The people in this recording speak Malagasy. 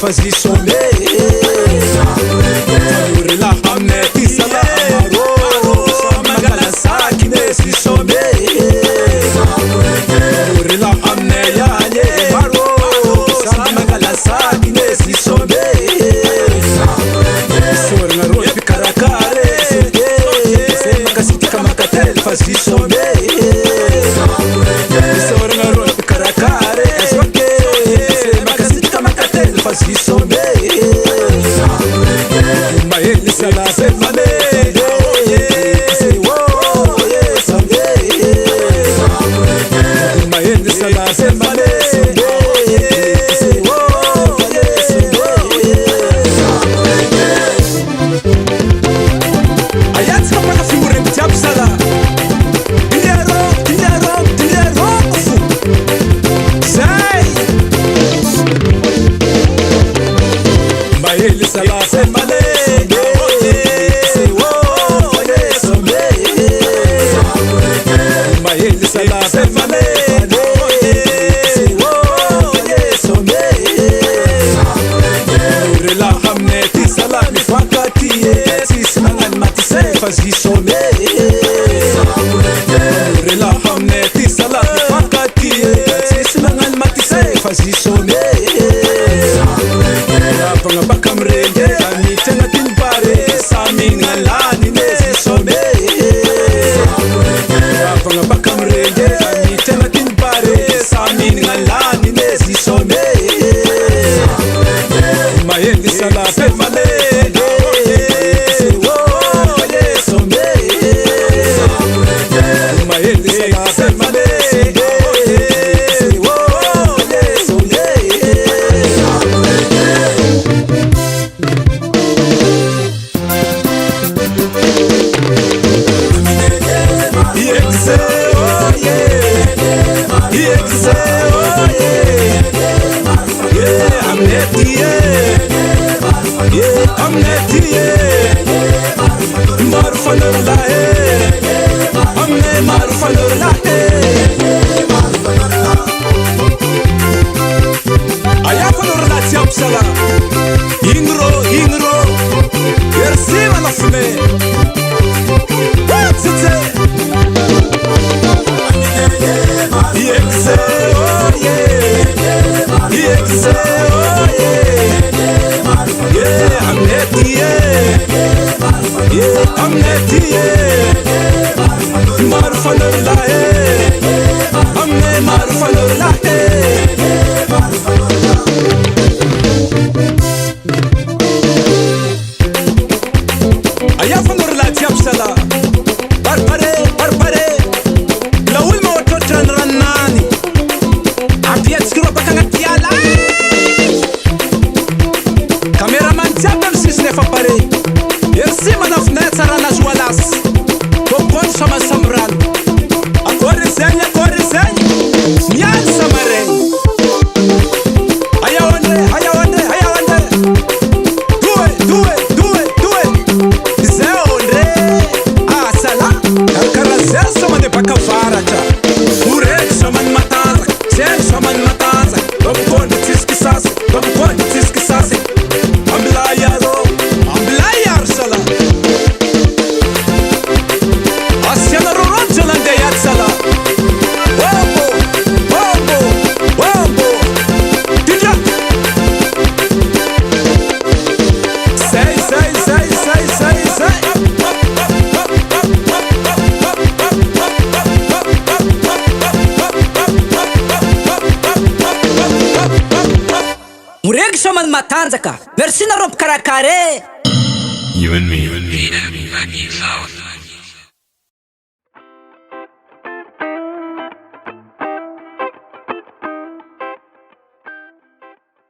Fazi some Uri la hamne tisala amaro Magala saki nesi some Uri la hamne yale maro Magala saki nesi some Sori na ropi karakare Sema kasiti kama katel fazi some Sori na ropi karakare Sema kasiti kama katel fazi some Maeli sala semane Say wo someday Maeli sala semane Say wo Ayat kama na figure mtiap sala Dinero kufu Say Maeli sala semane Fazi some Rela hamne ti salat fakati Sislangan mati say fazi some Panga bakam renge Kami tena tinbare Samin ngalani nesi some Panga bakam renge Kami tena tinbare Samin ngalani nesi some Mayendi sala semale Ingro, Yersima na fume. What's it say? Yekse, oh yeah. Yekse, oh yeah. Yeah, I'm neti, yeah. I'm neti, yeah. Marfanur lahe. Amne marfanur lahe. Matanzaka, merci na romp karakare. You and me, I need love.